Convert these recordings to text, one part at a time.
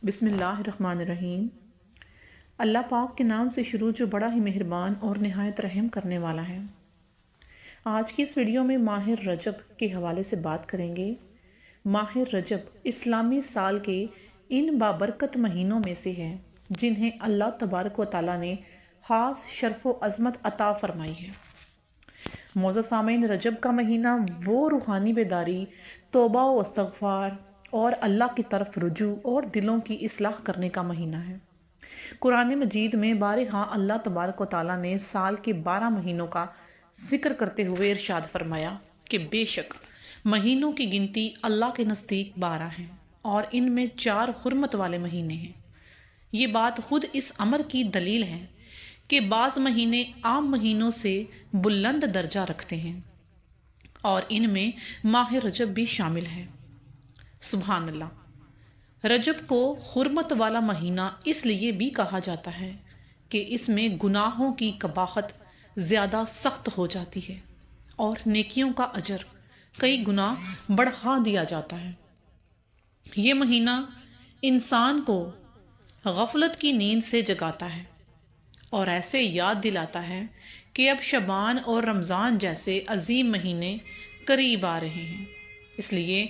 بسم اللہ الرحمن الرحیم۔ اللہ پاک کے نام سے شروع جو بڑا ہی مہربان اور نہایت رحم کرنے والا ہے۔ آج کی اس ویڈیو میں ماہ رجب کے حوالے سے بات کریں گے۔ ماہ رجب اسلامی سال کے ان بابرکت مہینوں میں سے ہے جنہیں اللہ تبارک و تعالیٰ نے خاص شرف و عظمت عطا فرمائی ہے۔ معزز سامعین، رجب کا مہینہ وہ روحانی بیداری، توبہ و استغفار اور اللہ کی طرف رجوع اور دلوں کی اصلاح کرنے کا مہینہ ہے۔ قرآن مجید میں بارہا اللہ تبارک و تعالیٰ نے سال کے 12 مہینوں کا ذکر کرتے ہوئے ارشاد فرمایا کہ بے شک مہینوں کی گنتی اللہ کے نزدیک 12 ہیں اور ان میں 4 حرمت والے مہینے ہیں۔ یہ بات خود اس امر کی دلیل ہے کہ بعض مہینے عام مہینوں سے بلند درجہ رکھتے ہیں اور ان میں ماہ رجب بھی شامل ہے۔ سبحان اللہ۔ رجب کو حرمت والا مہینہ اس لیے بھی کہا جاتا ہے کہ اس میں گناہوں کی قباحت زیادہ سخت ہو جاتی ہے اور نیکیوں کا اجر کئی گنا بڑھا دیا جاتا ہے۔ یہ مہینہ انسان کو غفلت کی نیند سے جگاتا ہے اور ایسے یاد دلاتا ہے کہ اب شعبان اور رمضان جیسے عظیم مہینے قریب آ رہے ہیں، اس لیے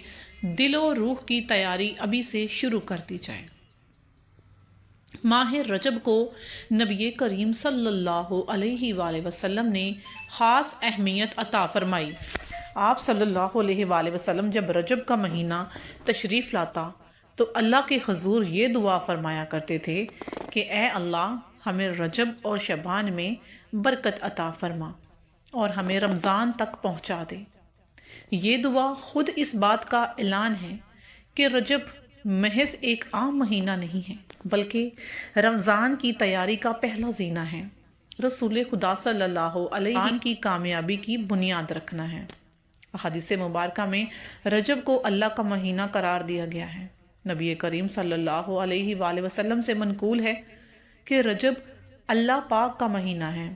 دل و روح کی تیاری ابھی سے شروع کر دی جائے۔ ماہ رجب کو نبی کریم صلی اللہ علیہ وآلہ وسلم نے خاص اہمیت عطا فرمائی۔ آپ صلی اللہ علیہ وآلہ وسلم جب رجب کا مہینہ تشریف لاتا تو اللہ کے حضور یہ دعا فرمایا کرتے تھے کہ اے اللہ، ہمیں رجب اور شعبان میں برکت عطا فرما اور ہمیں رمضان تک پہنچا دے۔ یہ دعا خود اس بات کا اعلان ہے کہ رجب محض ایک عام مہینہ نہیں ہے بلکہ رمضان کی تیاری کا پہلا زینہ ہے۔ رسول خدا صلی اللہ علیہ وسلم کی کامیابی کی بنیاد رکھنا ہے۔ احادیث مبارکہ میں رجب کو اللہ کا مہینہ قرار دیا گیا ہے۔ نبی کریم صلی اللہ علیہ وآلہ وسلم سے منقول ہے کہ رجب اللہ پاک کا مہینہ ہے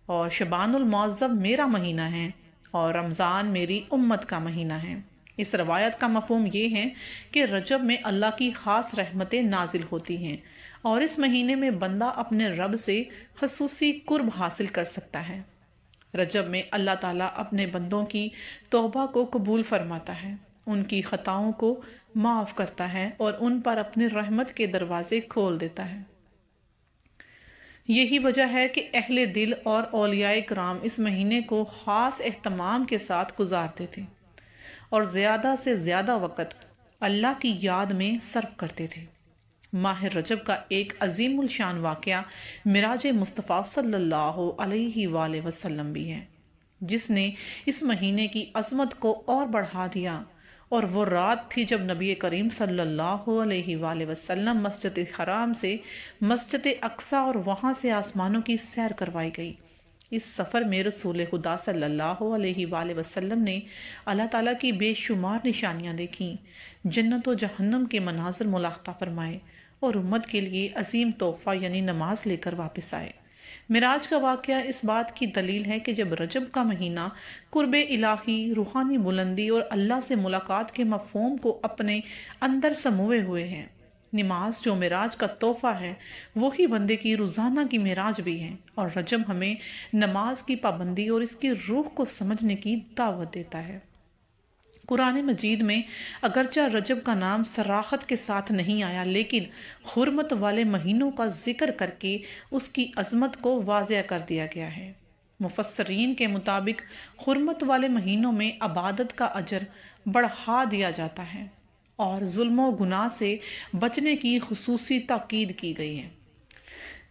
اور شعبان المعظم میرا مہینہ ہے اور رمضان میری امت کا مہینہ ہے۔ اس روایت کا مفہوم یہ ہے کہ رجب میں اللہ کی خاص رحمتیں نازل ہوتی ہیں اور اس مہینے میں بندہ اپنے رب سے خصوصی قرب حاصل کر سکتا ہے۔ رجب میں اللہ تعالیٰ اپنے بندوں کی توبہ کو قبول فرماتا ہے، ان کی خطاؤں کو معاف کرتا ہے اور ان پر اپنے رحمت کے دروازے کھول دیتا ہے۔ یہی وجہ ہے کہ اہل دل اور اولیاء کرام اس مہینے کو خاص اہتمام کے ساتھ گزارتے تھے اور زیادہ سے زیادہ وقت اللہ کی یاد میں صرف کرتے تھے۔ ماہ رجب کا ایک عظیم الشان واقعہ معراج مصطفیٰ صلی اللہ علیہ وآلہ وسلم بھی ہے، جس نے اس مہینے کی عظمت کو اور بڑھا دیا، اور وہ رات تھی جب نبی کریم صلی اللہ علیہ وآلہ وسلم مسجد حرام سے مسجد اقصیٰ اور وہاں سے آسمانوں کی سیر کروائی گئی۔ اس سفر میں رسول خدا صلی اللہ علیہ وآلہ وسلم نے اللہ تعالیٰ کی بے شمار نشانیاں دیکھیں، جنت و جہنم کے مناظر ملاحظہ فرمائے اور امت کے لیے عظیم تحفہ یعنی نماز لے کر واپس آئے۔ معراج کا واقعہ اس بات کی دلیل ہے کہ جب رجب کا مہینہ قرب الہی، روحانی بلندی اور اللہ سے ملاقات کے مفہوم کو اپنے اندر سموئے ہوئے ہیں۔ نماز جو معراج کا تحفہ ہے وہی بندے کی روزانہ کی معراج بھی ہے، اور رجب ہمیں نماز کی پابندی اور اس کی روح کو سمجھنے کی دعوت دیتا ہے۔ قرآن مجید میں اگرچہ رجب کا نام صراحت کے ساتھ نہیں آیا، لیکن حرمت والے مہینوں کا ذکر کر کے اس کی عظمت کو واضح کر دیا گیا ہے۔ مفسرین کے مطابق حرمت والے مہینوں میں عبادت کا اجر بڑھا دیا جاتا ہے اور ظلم و گناہ سے بچنے کی خصوصی تاکید کی گئی ہے۔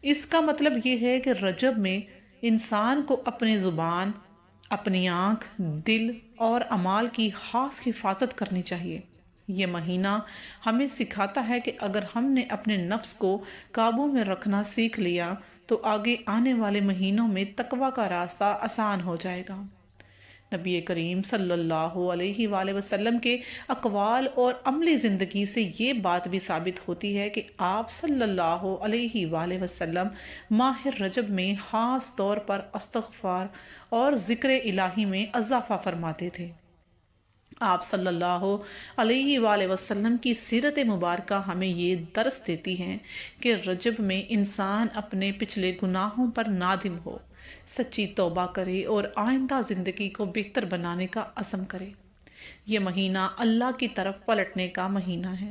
اس کا مطلب یہ ہے کہ رجب میں انسان کو اپنی زبان، اپنی آنکھ، دل اور اعمال کی خاص حفاظت کرنی چاہیے۔ یہ مہینہ ہمیں سکھاتا ہے کہ اگر ہم نے اپنے نفس کو قابو میں رکھنا سیکھ لیا تو آگے آنے والے مہینوں میں تقویٰ کا راستہ آسان ہو جائے گا۔ نبی کریم صلی اللہ علیہ وآلہ وسلم کے اقوال اور عملی زندگی سے یہ بات بھی ثابت ہوتی ہے کہ آپ صلی اللہ علیہ وآلہ وسلم ماہ رجب میں خاص طور پر استغفار اور ذکر الہی میں اضافہ فرماتے تھے۔ آپ صلی اللہ علیہ وآلہ وسلم کی سیرت مبارکہ ہمیں یہ درس دیتی ہے کہ رجب میں انسان اپنے پچھلے گناہوں پر نادم ہو، سچی توبہ کرے اور آئندہ زندگی کو بہتر بنانے کا عزم کرے۔ یہ مہینہ اللہ کی طرف پلٹنے کا مہینہ ہے،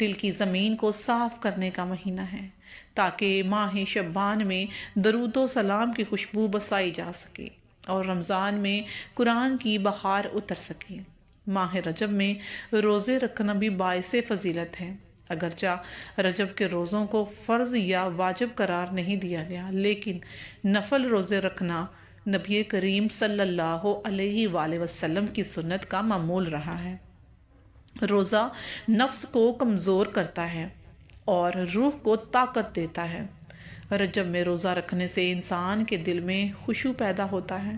دل کی زمین کو صاف کرنے کا مہینہ ہے، تاکہ ماہ شعبان میں درود و سلام کی خوشبو بسائی جا سکے اور رمضان میں قرآن کی بہار اتر سکے۔ ماہ رجب میں روزے رکھنا بھی باعث فضیلت ہے، اگرچہ رجب کے روزوں کو فرض یا واجب قرار نہیں دیا گیا، لیکن نفل روزے رکھنا نبی کریم صلی اللہ علیہ وآلہ وسلم کی سنت کا معمول رہا ہے۔ روزہ نفس کو کمزور کرتا ہے اور روح کو طاقت دیتا ہے۔ رجب میں روزہ رکھنے سے انسان کے دل میں خشوع پیدا ہوتا ہے،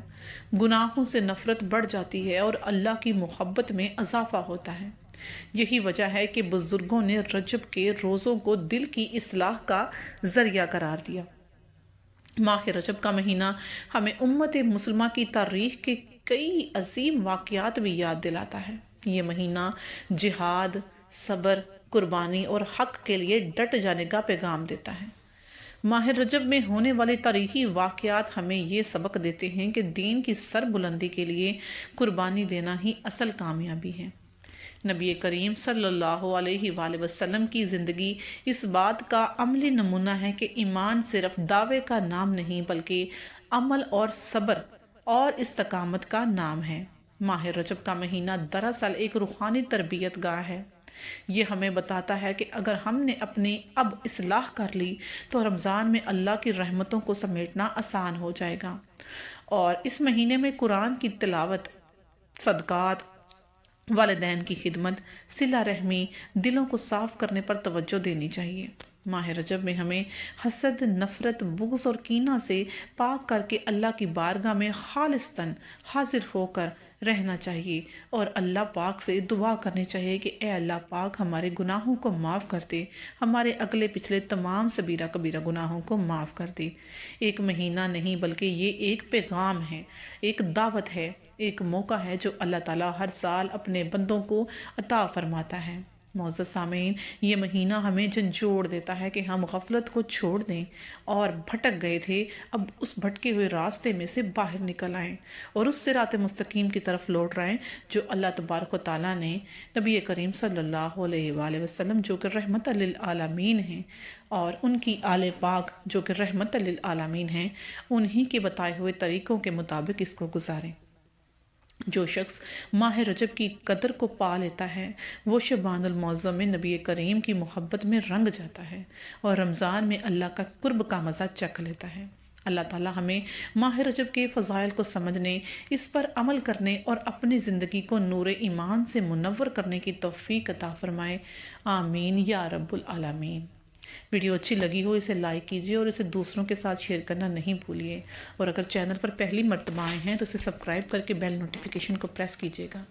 گناہوں سے نفرت بڑھ جاتی ہے اور اللہ کی محبت میں اضافہ ہوتا ہے۔ یہی وجہ ہے کہ بزرگوں نے رجب کے روزوں کو دل کی اصلاح کا ذریعہ قرار دیا۔ ماہ رجب کا مہینہ ہمیں امت مسلمہ کی تاریخ کے کئی عظیم واقعات بھی یاد دلاتا ہے۔ یہ مہینہ جہاد، صبر، قربانی اور حق کے لیے ڈٹ جانے کا پیغام دیتا ہے۔ ماہ رجب میں ہونے والے تاریخی واقعات ہمیں یہ سبق دیتے ہیں کہ دین کی سر بلندی کے لیے قربانی دینا ہی اصل کامیابی ہے۔ نبی کریم صلی اللہ علیہ وآلہ وسلم کی زندگی اس بات کا عملی نمونہ ہے کہ ایمان صرف دعوے کا نام نہیں بلکہ عمل اور صبر اور استقامت کا نام ہے۔ ماہ رجب کا مہینہ دراصل ایک روحانی تربیت گاہ ہے۔ یہ ہمیں بتاتا ہے کہ اگر ہم نے اپنی اب اصلاح کر لی تو رمضان میں اللہ کی رحمتوں کو سمیٹنا آسان ہو جائے گا، اور اس مہینے میں قرآن کی تلاوت، صدقات، والدین کی خدمت، صلہ رحمی، دلوں کو صاف کرنے پر توجہ دینی چاہیے۔ ماہ رجب میں ہمیں حسد، نفرت، بغض اور کینہ سے پاک کر کے اللہ کی بارگاہ میں خالصتاً حاضر ہو کر رہنا چاہیے اور اللہ پاک سے دعا کرنی چاہیے کہ اے اللہ پاک ہمارے گناہوں کو معاف کر دے، ہمارے اگلے پچھلے تمام صغیرہ کبیرہ گناہوں کو معاف کر دے۔ ایک مہینہ نہیں بلکہ یہ ایک پیغام ہے، ایک دعوت ہے، ایک موقع ہے جو اللہ تعالیٰ ہر سال اپنے بندوں کو عطا فرماتا ہے۔ معزز سامعین، یہ مہینہ ہمیں جھنجھوڑ دیتا ہے کہ ہم غفلت کو چھوڑ دیں اور بھٹک گئے تھے، اب اس بھٹکے ہوئے راستے میں سے باہر نکل آئیں اور اس صراط مستقیم کی طرف لوٹ رہے ہیں جو اللہ تبارک و تعالیٰ نے نبی کریم صلی اللہ علیہ وآلہ وسلم جو کہ رحمت للعالمین ہیں اور ان کی آل پاک جو کہ رحمت للعالمین ہیں، انہی کے بتائے ہوئے طریقوں کے مطابق اس کو گزاریں۔ جو شخص ماہ رجب کی قدر کو پا لیتا ہے وہ شعبان المعظم میں نبی کریم کی محبت میں رنگ جاتا ہے اور رمضان میں اللہ کا قرب کا مزہ چکھ لیتا ہے۔ اللہ تعالیٰ ہمیں ماہ رجب کے فضائل کو سمجھنے، اس پر عمل کرنے اور اپنی زندگی کو نور ایمان سے منور کرنے کی توفیق عطا فرمائے، آمین یا رب العالمین۔ ویڈیو اچھی لگی ہو اسے لائک کیجیے اور اسے دوسروں کے ساتھ شیئر کرنا نہیں بھولیے، اور اگر چینل پر پہلی مرتبہ آئے ہیں تو اسے سبسکرائب کر کے بیل نوٹیفیکیشن کو پریس کیجیے گا۔